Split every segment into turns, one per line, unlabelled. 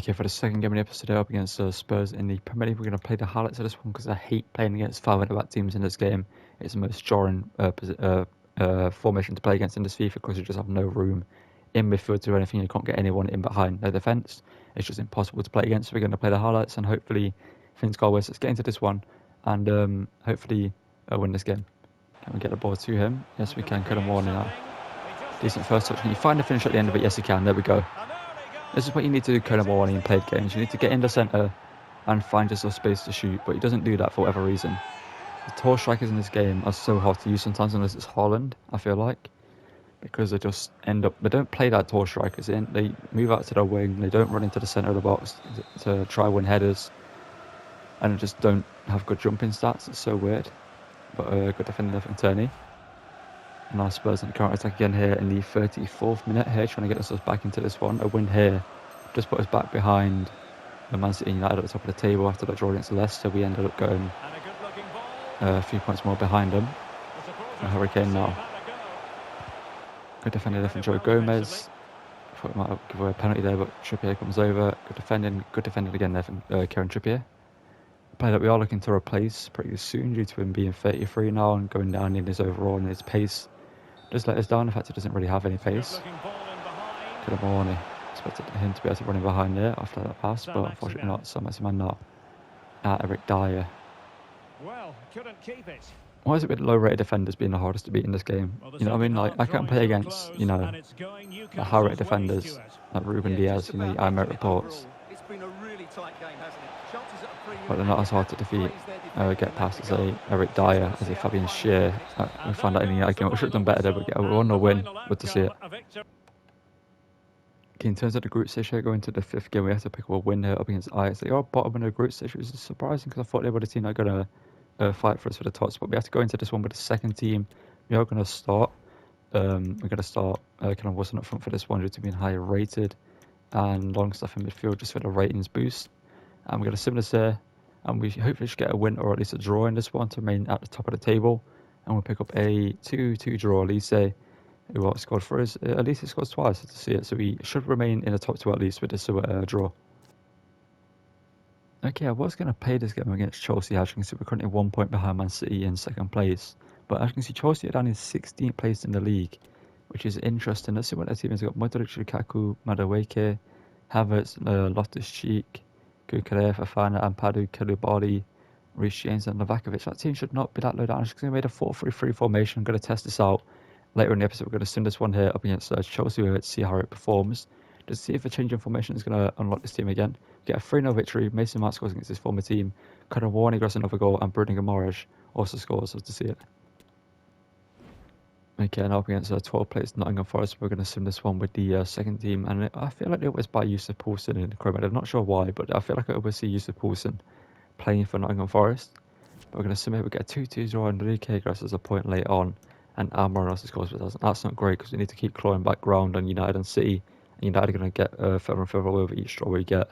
Okay, for the second game of the episode up against Spurs in the Premier League, we're going to play the highlights of this one because I hate playing against 5-back teams in this game. It's the most jarring formation to play against in this FIFA because you just have no room in midfield to do anything. You can't get anyone in behind their defence. It's just impossible to play against. So we're going to play the highlights and hopefully things go well. So let's get into this one and hopefully win this game. Can we get the ball to him? Yes, we can. Cut him warning now. Decent first touch. Can you find the finish at the end of it? Yes, you can. There we go. This is what you need to do kind of more when you played games. You need to get in the centre and find yourself space to shoot, but he doesn't do that for whatever reason. The tall strikers in this game are so hard to use sometimes unless it's Holland, I feel like, because they just end up, they don't play that tall strikers in, they move out to the wing, they don't run into the centre of the box to try win headers, and just don't have good jumping stats. It's so weird, but good defending from Turney. And our Spurs on the counter attack again here in the 34th minute here, trying to get us back into this one. A win here just put us back behind Man City United at the top of the table after that draw against Leicester. We ended up going a few points more behind them. And Hurricane now. Good defending there from Joe Gomez. I thought we might give away a penalty there, but Trippier comes over. Good defending again there from Kieran Trippier. A player that we are looking to replace pretty soon due to him being 33 now and going down in his overall and his pace. Just let us down. In fact, he doesn't really have any pace. Could have more expected him to be able to run in behind there after that pass, but unfortunately not. So much man now. Eric Dyer.
Well, couldn't keep it.
Why is it with low-rated defenders being the hardest to beat in this game? You know what I mean? Like, I can't play against, you know, the high-rated defenders like Ruben Diaz, you know, the IMET reports. But they're not as hard to defeat, get past as Eric Dyer, as a Fabian Scheer. We found that in the game. We should have done better there, but get a 1-0 win. Good to see it. Okay, in terms of the group stage here, going to the 5th game, we have to pick up a win here up against Ajax. They are bottom of the group stage, which is surprising because I thought they were the team that are going to fight for us for the top spot. We have to go into this one with the second team. We are going to start. We're going to start kind of Wilson up front for this one due to being higher rated, and Longstaff in midfield just for the ratings boost. And we're going to sim this here, and we hopefully should get a win or at least a draw in this one to remain at the top of the table. And we'll pick up a 2-2 draw. Elise, who scored for us, at least he scores twice to see it, so we should remain in the top 2 at least with this draw. Okay, I was going to play this game against Chelsea. As you can see, we're currently 1 point behind Man City in 2nd place. But as you can see, Chelsea are down in 16th place in the league, which is interesting. Let's see what their team has got. Modric, Lukaku, Madueke, Havertz, Loftus-Cheek, Kukureya, Fofana, Ampadu, Koulibaly, Reece James and Novakovic. That team should not be that low down. I'm just going to make a 4-3-3 formation. I'm going to test this out later in the episode. We're going to sim this one here up against Chelsea. Let's see how it performs. Just see if a change in formation is going to unlock this team again. Get a 3-0 victory. Mason Mount scores against his former team. Conor Warney gets another goal, and Bruno Guimaraes also scores. So to see it. Okay, now up against 12th place Nottingham Forest. We're going to sim this one with the second team, and I feel like they always buy Yusuf Poulsen in the Chrome. I'm not sure why, but I feel like I always see Yusuf Poulsen playing for Nottingham Forest. But we're going to sim it. We get a 2-2 draw, and Enrique grasses a point late on, and Almiron also scores with us. That's not great because we need to keep clawing back ground on United and City, and United are going to get further and further away with each draw we get.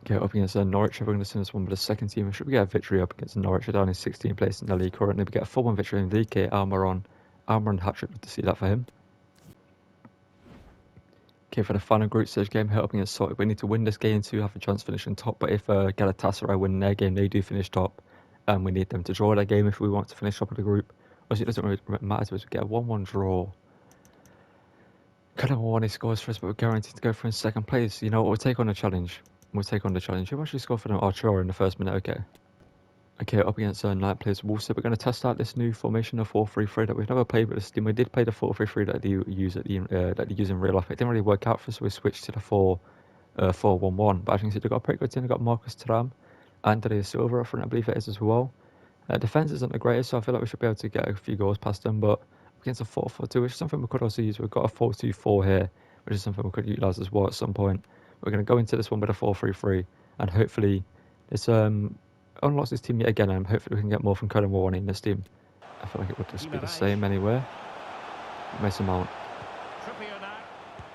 Okay, up against Norwich, we're going to sim this one with the second team. Should we get a victory up against Norwich? We're down in 16th place in the league currently. We get a 4-1 victory. Enrique, Almiron hat-trick, good to see that for him. Okay, for the final group stage game here up against Celtic, we need to win this game to have a chance of finishing top. But if Galatasaray win their game, they do finish top, and we need them to draw their game if we want to finish top of the group. Obviously, it doesn't really matter to us. We get a 1-1 draw. Conor Warney scores for us, but we're guaranteed to go for in 2nd place. You know what? We'll take on the challenge. Who actually scored for them? Archer in the 1st minute. Okay, up against 9th place Wolves. We're going to test out this new formation of 4-3-3 that we've never played with this team. We did play the 4-3-3 that they use that they use in real life. It didn't really work out for us, so we switched to the 4-1-1. But I think they've got a pretty good team. They've got Marcus Thuram, Andrea Silva up front, I believe it is as well. Defence isn't the greatest, so I feel like we should be able to get a few goals past them. But against a 4-4-2, which is something we could also use. We've got a 4-2-4 here, which is something we could utilise as well at some point. We're going to go into this one with a 4-3-3, and hopefully this unlocks this team yet again, and hopefully we can get more from Conor Warney in this team. I feel like it would just be the same anywhere. Mason Mount.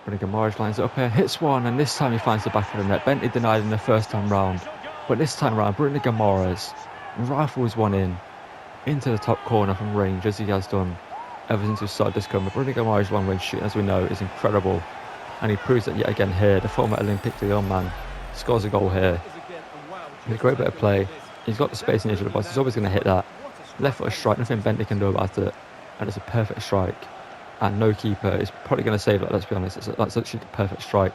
Bruno Guimaraes lines it up here, hits one, and this time he finds the back of the net. Bentley denied in the first time round, but this time round, Bruno Guimaraes rifles one into the top corner from range, as he has done ever since we started this comeback. Bruno Guimaraes long range shooting, as we know, is incredible. And he proves it yet again here. The former Olympic Lyon man scores a goal here. With a great bit of play. He's got the space in the edge of the box. He's always going to hit that. Left foot strike, nothing Bentley can do about it. And it's a perfect strike. And no keeper is probably going to save that, let's be honest. That's actually the perfect strike.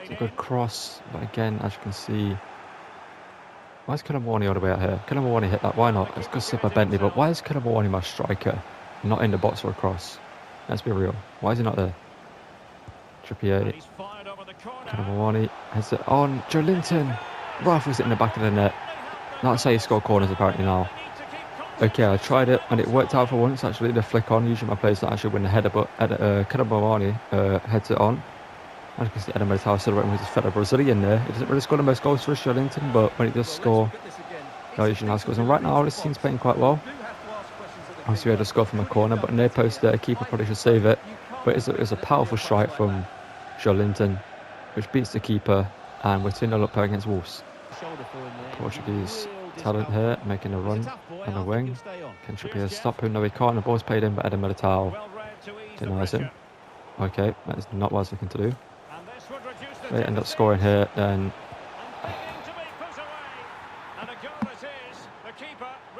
It's a good cross, but again, as you can see, why is Colomboani all the way out here? Colomboani hit that, why not? It's good slip by Bentley, but why is Colomboani, my striker, not in the box for a cross? Let's be real. Why is he not there? Trippier. Colomboani has it on. Joe Linton rifles it in the back of the net. That's how you score corners apparently now. Okay, I tried it and it worked out for once actually, the flick on. Usually my players don't actually win the header, but Colomboani heads it on. As you can see, Eden Militao celebrating with his fellow Brazilian there. He doesn't really score the most goals for Joe Linton, but when he does score, he usually now scores. And right now, this team's playing quite well. Obviously, we had a score from a corner, but near post there, keeper probably should save it. But it's a powerful strike from Joe Linton, which beats the keeper, and we're 2-0 up against Wolves. Portuguese talent here, making a run on the wing. Can Trippier stop him? No, he can't. The ball's played in, but Eden Militao denies him. Okay, that is not what I was looking to do. They end up scoring here, then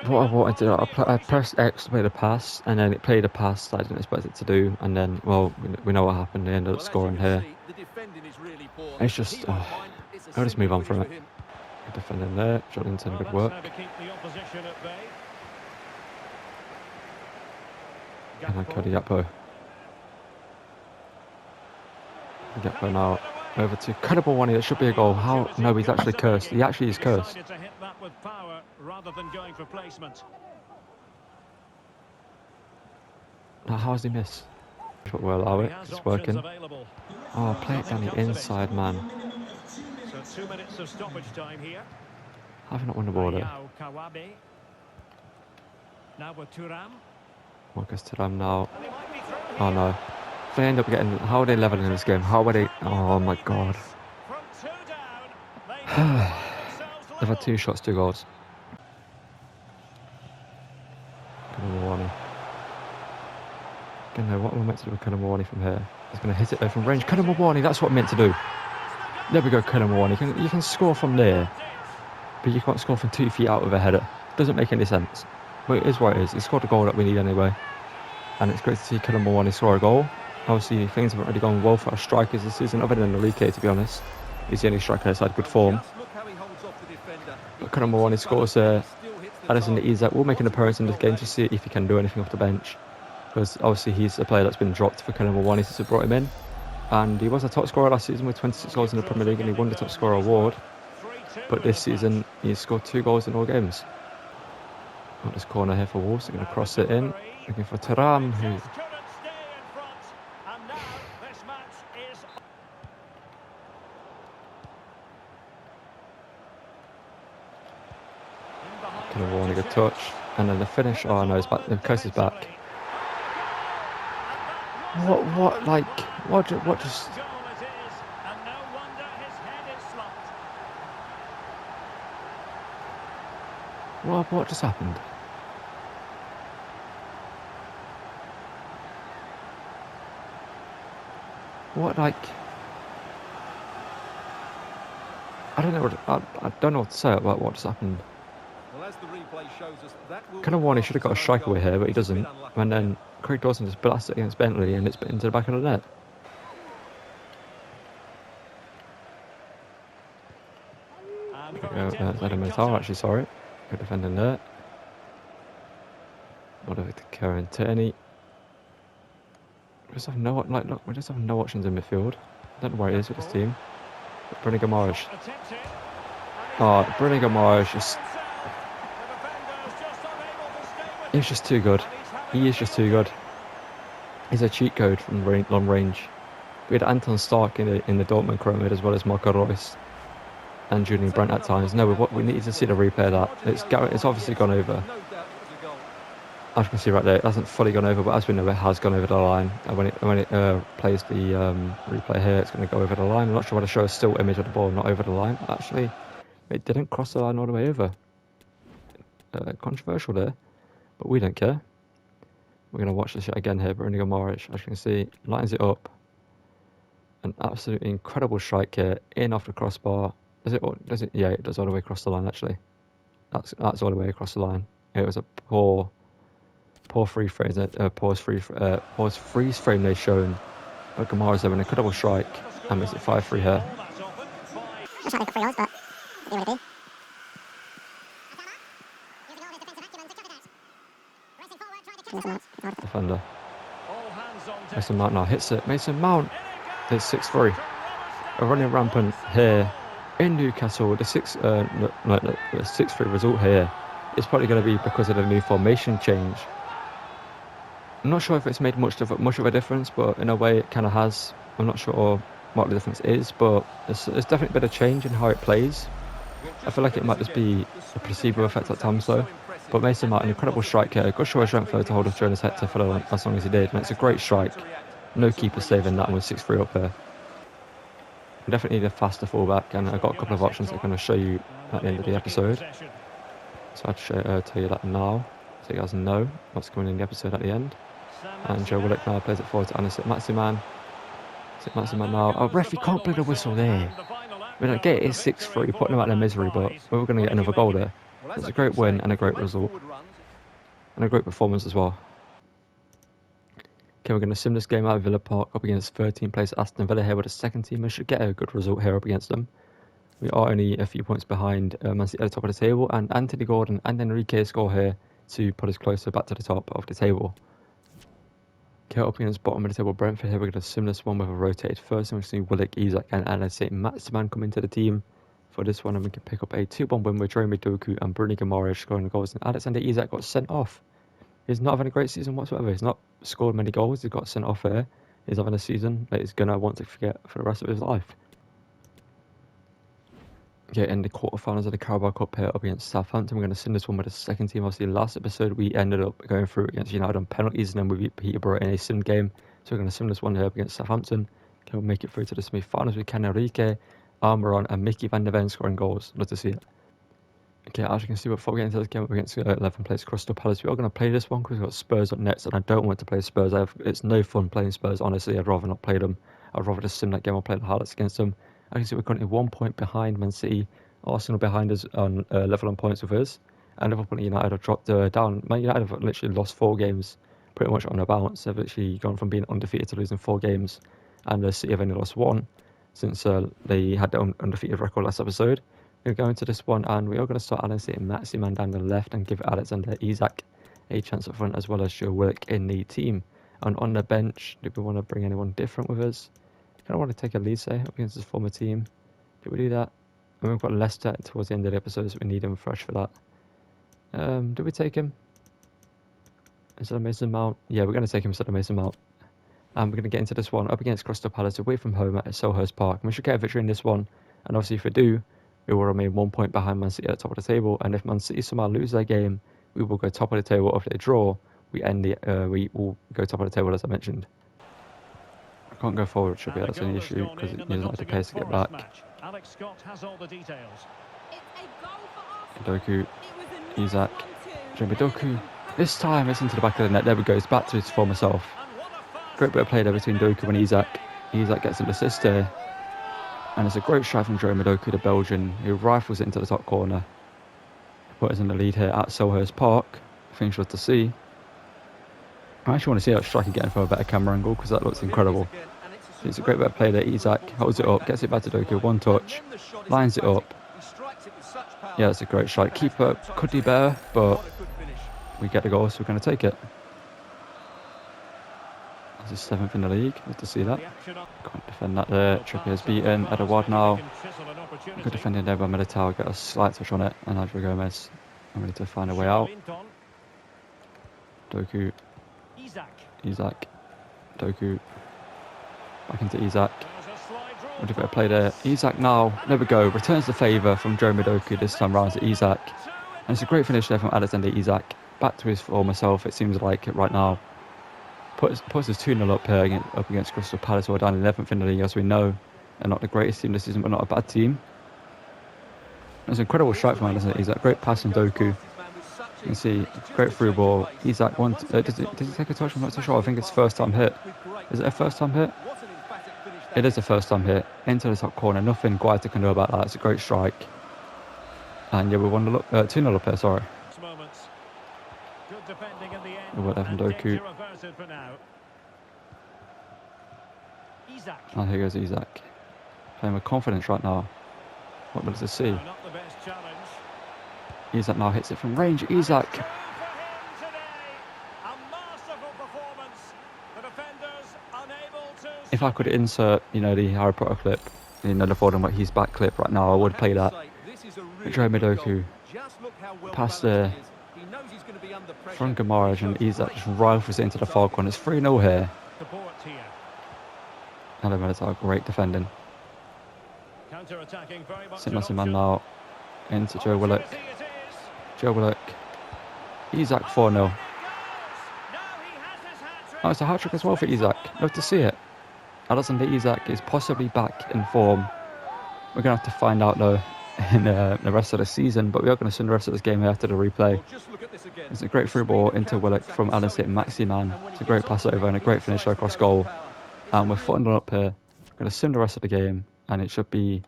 what I wanted to do, I pressed X to play the pass, and then it played a pass that I didn't expect it to do, and then, well, we know what happened. They ended up scoring here. It's just, I'll just move on from it. Good defending there, Joe Linton, good work. And then Cody Gakpo. Gakpo now over to Colomboani. That should be a goal. How? No, he's actually cursed. He actually is cursed. Now, how has he missed? But we'll allow it. It's working. Oh, play it down the inside, man.
So 2 minutes of stoppage time here.
Have you not won the ball there?
Now with Thuram.
Marcus Thuram now. Oh no. They end up getting. How are they leveling in this game? How are they? Oh my god. They've had 2 shots, 2 goals. Colomboani. Again, no, what am I meant to do with Colomboani from here? He's going to hit it there from range. Colomboani, that's what I'm meant to do. There we go, Colomboani. You can score from there, but you can't score from 2 feet out with a header. Doesn't make any sense. But it is what it is. He scored the goal that we need anyway. And it's great to see Colomboani score a goal. Obviously, things haven't really gone well for our strikers this season, other than Enrique, to be honest. He's the only striker that's had good form. But Colomboani scores there. Addison Isak will make an appearance in this game to see if he can do anything off the bench. Because obviously he's a player that's been dropped for Colomboani since we brought him in. And he was a top scorer last season with 26 goals in the Premier League, and he won the top scorer award. But this season, he's scored 2 goals in all games. Got this corner here for Wolves. They're going to cross it in. Looking for Thuram, who... Colomboani, a good touch. And then the finish. Oh no, it's back. The coast is back. What just... What just happened? What, like... I don't know I don't know what to say about what just happened. Colomboani should have got a strike away here, but he doesn't. And then Craig Dawson just blasts it against Bentley, and it's into the back of the net. Eden Militao actually saw it. Good defending there. What of it to Karen Turney. We just have no, we just have no options in midfield. I don't know where it is with this team. Bruno Guimaraes. Oh, Bruno Guimaraes just... He's just too good. He is just too good. He's a cheat code from long range. We had Anton Stark in the Dortmund Chromid, as well as Marco Reus and Julian Brandt at times. No, we need to see the replay of that. It's obviously gone over. As you can see right there, it hasn't fully gone over, but as we know, it has gone over the line. And when it plays the replay here, it's going to go over the line. I'm not sure whether to show a still image of the ball not over the line. Actually, it didn't cross the line all the way over. Controversial there, but we don't care. We're going to watch this shit again here. Bruno Guimaraes, as you can see, lines it up. An absolutely incredible strike here, in off the crossbar. Does it? Yeah, it does all the way across the line, actually. That's all the way across the line. It was a poor freeze frame. Pause freeze frame they've shown. But Guimaraes having an incredible strike and makes it 5-3 here.
Not sure they got 3 goals, but they do what they do.
Defender. Mason Mount now hits it. Mason Mount. It's 6-3. We're running rampant here in Newcastle. The 6-3 result here is probably going to be because of the new formation change. I'm not sure if it's made much of a difference, but in a way it kind of has. I'm not sure what the difference is, but it's definitely been a change in how it plays. I feel like it might just be a placebo effect at times though. But Mason Mount, an incredible strike here. Good show of strength though to hold off Jonas Hector for as long as he did. And it's a great strike. No keeper saving that one with 6-3 up here. We definitely need a faster fullback, and I've got a couple of options I'm going to show you at the end of the episode. So I'd tell you that now, so you guys know what's coming in the episode at the end. And Joe Willock now plays it forward to Anis Maximan. Maximan now. Oh, ref, you can't play the whistle there. We don't get it, it's 6-3, putting them out of their misery, but we were going to get another goal there. It's a great win and a great result. And a great performance as well. Okay, we're going to sim this game out of Villa Park up against 13th place Aston Villa here with a second team. We should get a good result here up against them. We are only a few points behind Man City at the top of the table, and Anthony Gordon and Enrique score here to put us closer back to the top of the table. Okay, up against bottom of the table Brentford here, we're going to sim this one with a rotated first, and we're going to see Willock, Isak and Anis Maximan come into the team for this one, and we can pick up a 2-1 win with Jeremy Doku and Bruno Guimaraes scoring the goals, and Alexander Isak got sent off. He's not having a great season whatsoever. He's not scored many goals. He's got sent off here. He's having a season that he's going to want to forget for the rest of his life. Okay, in the quarterfinals of the Carabao Cup here up against Southampton, we're going to send this one with the second team. Obviously, last episode we ended up going through against United on penalties, and then we beat Peterborough in a sim game. So we're going to sim this one here up against Southampton. Okay, we'll make it through to the semi-finals with Ken Enrique, Almiron and Mickey van der Ven scoring goals. Love to see it. Okay, as you can see, before we get into this game up against 11th place Crystal Palace, we are going to play this one because we've got Spurs up next, and I don't want to play Spurs. It's no fun playing Spurs, honestly. I'd rather not play them. I'd rather just sim that game or play the highlights against them. As you can see, we're currently 1 point behind Man City. Arsenal behind us on level on points with us. And Liverpool and United have dropped down. Man United have literally lost 4 games pretty much on a bounce. They've literally gone from being undefeated to losing 4 games. And the City have only lost 1 since they had their undefeated record last episode. We're going to go into this one, and we are going to start Alan City Maximan down the left and give Alexander Isak a chance up front, as well as Joe Willock in the team. And on the bench, do we want to bring anyone different with us? I kind of want to take a Elise up against his former team. Did we do that? And we've got Leicester towards the end of the episode, so we need him fresh for that. Did we take him instead of Mason Mount? Yeah, we're going to take him instead of Mason Mount. And we're going to get into this one up against Crystal Palace away from home at Selhurst Park. And we should get a victory in this one. And obviously, if we do, we will remain 1 point behind Man City at the top of the table. And if Man City somehow lose their game, we will go top of the table. If they draw, we will go top of the table, as I mentioned. I can't go forward, should be. That's an issue because it doesn't have the pace to get back.
Alex Scott has all the details.
Doku, Isak, Jeremy Doku. This time it's into the back of the net. There we go. It's back to his former self. Great bit of play there between Doku and Isak. Isak gets an assist there. And it's a great strike from Jeremy Doku, the Belgian, who rifles it into the top corner. Put us in the lead here at Selhurst Park. Things good to see. I actually want to see that strike again from a better camera angle because that looks incredible. It's a great bit of play there. Isak holds it up, gets it back to Doku, one touch, lines it up. Yeah, it's a great strike. Keeper could do better, but we get the goal, so we're going to take it. This is 7th in the league. Good to see that. Can't defend that there. Trippier's beaten. Edouard now. Good defending there by Militao. Get a slight touch on it. And Andrew Gomez ready to find a way out. Doku. Isak. Doku. Back into Isak. What a bit of play there. Isak now. There we go. Returns the favour from Jeremy Doku this time round to Isak. And it's a great finish there from Alexander Isak. Back to his former self, it seems like it right now. Puts us 2-0 up here up against Crystal Palace, who are down 11th in the league, as we know. They're not the greatest team this season, but not a bad team. It's an incredible strike from Alexander Isak. Great pass from Doku. You can see, great through ball. Isak, does he take a touch? I'm not too sure. I think it's first time hit. Is it a first time hit? It is a first time hit. Into the top corner. Nothing Guaita can do about that. It's a great strike. And yeah, we won 2-0 up here, sorry.
Good defending in the end.
We'll have Doku.
Danger averted for now. Isak.
And here goes Isak. Playing with confidence right now. What will it see?
No, not the best challenge.
Isak now hits it from range. Isak.
Two for him today. A masterful performance. The defenders unable to.
If I could insert, the Harry Potter clip, the Ford and his back clip right now, I would play that. Jeremy Doku. Pass there. From Gamaraj and Isak just rifles it into the far corner. It's 3-0 here.
Support here.
Hello, Militao. Great defending.
Counter-attacking very much.
St. man now into Joe Willock. Joe Willock. Isak 4-0. Oh, it's a hat-trick as well for Isak. Love to see it. Alisson Isak is possibly back in form. We're going to have to find out though in the rest of the season, but we are going to send the rest of this game after the replay. It's a great through ball into Willock from Alisson Maxi-Man. It's a great pass over and a great finish across goal. And we're 4-0 up here. We're going to sim the rest of the game, and it should be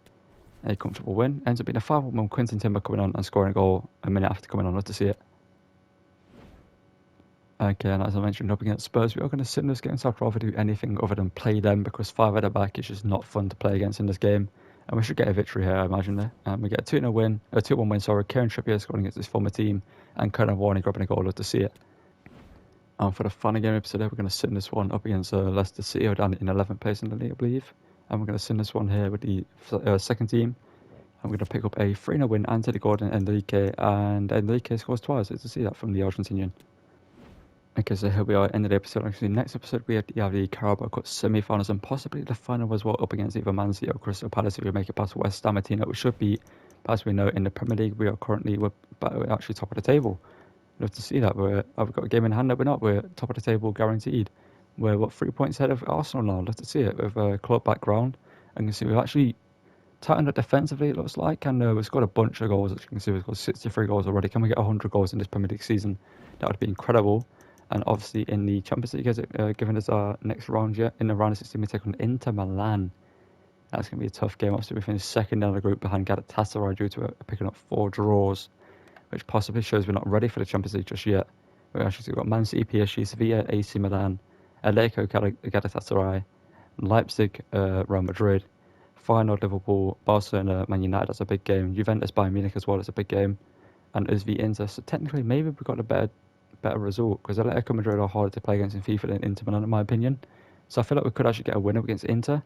a comfortable win. Ends up being a 5-1 Quinton Timber coming on and scoring a goal a minute after coming on. Love to see it. Okay, and as I mentioned, up against Spurs, we are going to sim this game, so I'd rather do anything other than play them, because 5 at the back is just not fun to play against in this game. And we should get a victory here, I imagine. There. We get a 2-1 win, sorry. Kieran Trippier scoring against his former team, and Conor Warney grabbing a goal. Love to see it. And for the final game episode, we're going to sim this one up against Leicester City, down in 11th place in the league, I believe. And we're going to sim this one here with the second team. And we're going to pick up a 3-0 win, Anthony Gordon, Enrique, and Enrique scores twice. Good to see that from the Argentinian. Okay, so here we are, end of the episode. Actually, next episode we have the Carabao Cup semi-finals and possibly the final as well, up against either Man City or Crystal Palace if we make it past West Ham. We should be, as we know, in the Premier League. We're actually top of the table. Love to see that. I've got a game in hand that we're not. We're top of the table guaranteed. We're 3 points ahead of Arsenal now. Love to see it with a club background. And you can see we've actually tightened up defensively, it looks like, and we've scored a bunch of goals. As you can see, we've got 63 goals already. Can we get 100 goals in this Premier League season? That would be incredible. And obviously in the Champions League, given us our next round yet, in the round of 16 we take on Inter Milan. That's going to be a tough game. Obviously we finished second down the group behind Galatasaray due to picking up 4 draws, which possibly shows we're not ready for the Champions League just yet. We've actually got Man City, PSG, Sevilla, AC Milan, Atletico, Galatasaray, Leipzig, Real Madrid, Feyenoord, Liverpool, Barcelona, Man United. That's a big game. Juventus, Bayern Munich as well. That's a big game. And us v Inter. So technically maybe we've got a better result, because Atletico Madrid are harder to play against in FIFA than Inter Milan, in my opinion. So I feel like we could actually get a win against Inter.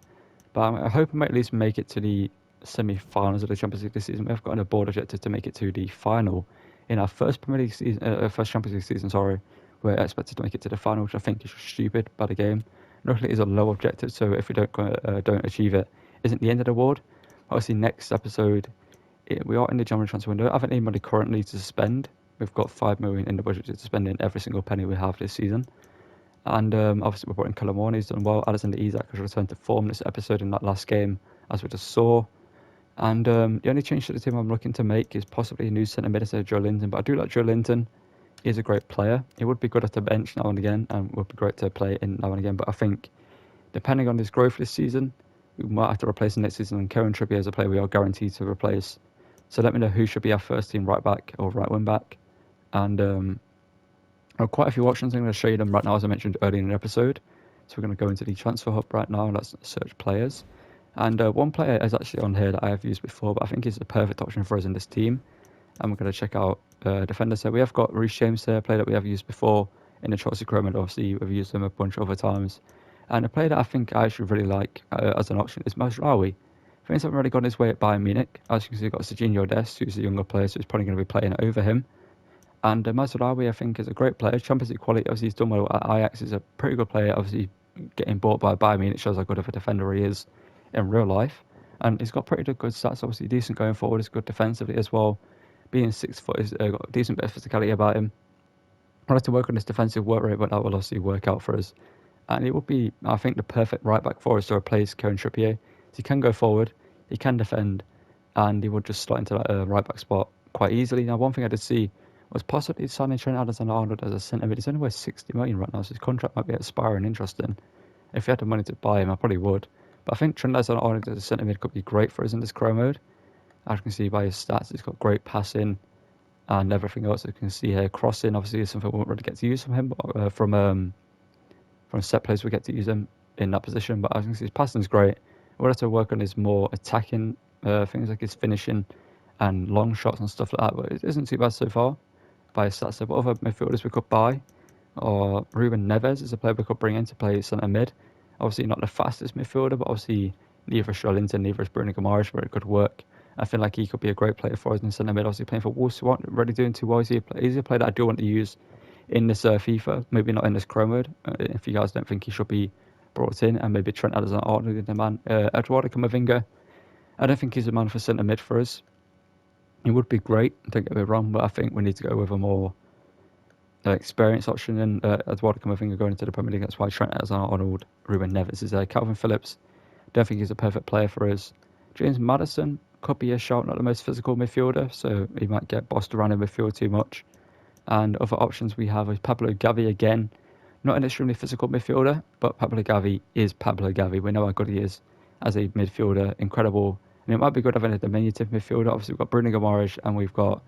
But I hope we might at least make it to the semi-finals of the Champions League this season. We've got a board objective to make it to the final in our first Premier League season, first Champions League season. Sorry, we're expected to make it to the final, which I think is stupid by the game. Luckily, it is a low objective, so if we don't achieve it, isn't the end of the award. Obviously, next episode, we are in the January transfer window. I haven't any money currently to spend. We've got 5 million in the budget to spend in every single penny we have this season. And obviously we brought in Callum Warney, he's done well. Alisson Isak has returned to form this episode in that last game, as we just saw. And the only change to the team I'm looking to make is possibly a new centre mid instead of Joe Linton. But I do like Joe Linton. He's a great player. He would be good at the bench now and again, and would be great to play in now and again. But I think, depending on his growth this season, we might have to replace him next season. And Kieran Trippier is a player we are guaranteed to replace. So let me know who should be our first team right back or right wing back. And there are quite a few options. I'm going to show you them right now, as I mentioned earlier in the episode. So we're going to go into the transfer hub right now, and let's search players. And one player is actually on here that I have used before, but I think he's the perfect option for us in this team. And we're going to check out defenders. So we have got Reece James here, a player that we have used before in the Chelsea Chrome, and obviously we've used him a bunch of other times. And a player that I think I actually really like as an option is Mazraoui. Things haven't really gone his way at Bayern Munich. As you can see, we've got Serginho Dest, who's a younger player, so he's probably going to be playing over him. And Mazraoui, I think, is a great player. Champions League quality, obviously he's done well at Ajax. He's a pretty good player. Obviously, getting bought by Bayern Munich shows how good of a defender he is in real life. And he's got pretty good stats, obviously decent going forward. He's good defensively as well. Being 6 foot, he's got a decent bit of physicality about him. I'd like to work on his defensive work rate, but that will obviously work out for us. And it would be, I think, the perfect right back for us to replace Kieran Trippier. He can go forward, he can defend, and he would just slot into that right back spot quite easily. Now, one thing I did see was possibly signing Trent Alexander-Arnold as a centre mid. He's only worth 60 million right now, so his contract might be expiring. Interesting. If we had the money to buy him, I probably would. But I think Trent Alexander-Arnold as a centre mid could be great for us in this Pro mode. As you can see by his stats, he's got great passing and everything else. You can see here crossing. Obviously, is something we won't really get to use from him. From set plays, we get to use him in that position. But as you can see, his passing is great. What I have to work on is more attacking things like his finishing and long shots and stuff like that. But it isn't too bad so far by his stats. So what other midfielders we could buy? Or Ruben Neves is a player we could bring in to play centre mid. Obviously not the fastest midfielder, but obviously neither is Joelinton, neither is Bruno Guimaraes, but it could work. I feel like he could be a great player for us in centre mid. Obviously playing for Wolves, who aren't really doing too well. He's a player that I do want to use in this FIFA, maybe not in this Chrome mode. If you guys don't think he should be brought in, and maybe Trent Alexander-Arnold is the man. Eduardo Camavinga, I don't think he's a man for centre mid for us. He would be great, don't get me wrong, but I think we need to go with a more experienced option than Eduardo Camavinga going into the Premier League. That's why Trent Alexander-Arnold, Ruben Neves is there. Calvin Phillips, don't think he's a perfect player for us. James Maddison could be a shout, not the most physical midfielder, so he might get bossed around in midfield too much. And other options we have is Pablo Gavi again. Not an extremely physical midfielder, but Pablo Gavi is Pablo Gavi. We know how good he is as a midfielder, incredible. And it might be good having a diminutive midfielder. Obviously, we've got Bruno Guimaraes and we've got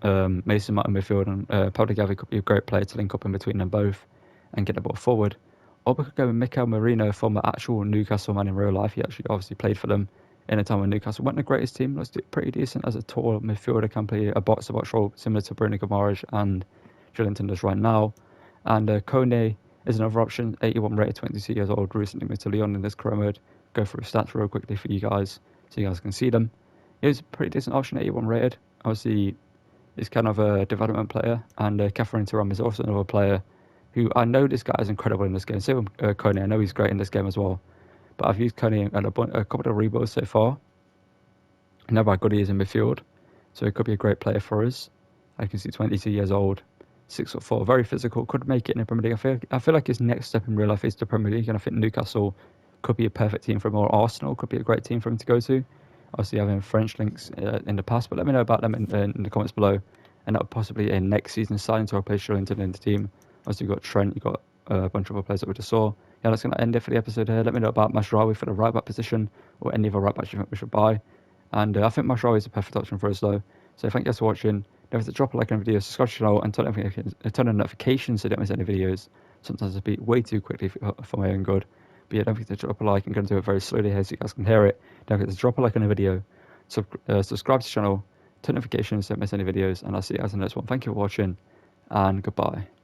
Mason Mount in midfield, and Pablo Gavi could be a great player to link up in between them both and get the ball forward. Or we could go with Mikel Merino, former actual Newcastle man in real life. He actually obviously played for them in a time when Newcastle weren't the greatest team. Looks pretty decent as a tall midfielder, can play a box-to-box role similar to Bruno Guimaraes and Joelinton does right now. And Kone is another option, 81 rated, 22 years old, recently moved to Lyon in this Chrome mode. Go through stats real quickly for you guys so you guys can see them. He's a pretty decent option, 81 rated. Obviously, he's kind of a development player. And Catherine Thuram is also another player who I know this guy is incredible in this game. Same with Kone, I know he's great in this game as well. But I've used Kone and a couple of rebuilds so far. I know how good he is in midfield, so he could be a great player for us. I can see 22 years old, 6'4", very physical, could make it in the Premier League. I feel like his next step in real life is the Premier League, and I think Newcastle could be a perfect team for him, or Arsenal could be a great team for him to go to. Obviously, having French links in the past, but let me know about them in the comments below. And that would possibly a next season signing to replace Joelinton in the team. Obviously, you've got Trent, you've got a bunch of other players that we just saw. Yeah, that's going to end it for the episode here. Let me know about Masraoui for the right back position, or any other right backs you think we should buy. And I think Masraoui is a perfect option for us though. So thank you guys for watching. Don't forget to drop a like on the video, subscribe to the channel, and turn on notifications so you don't miss any videos. Sometimes I speak way too quickly for my own good. But yeah, don't forget to drop a like. I'm going to do it very slowly here so you guys can hear it. Don't forget to drop a like on the video, subscribe to the channel, turn notifications so you don't miss any videos, and I'll see you guys in the next one. Thank you for watching, and goodbye.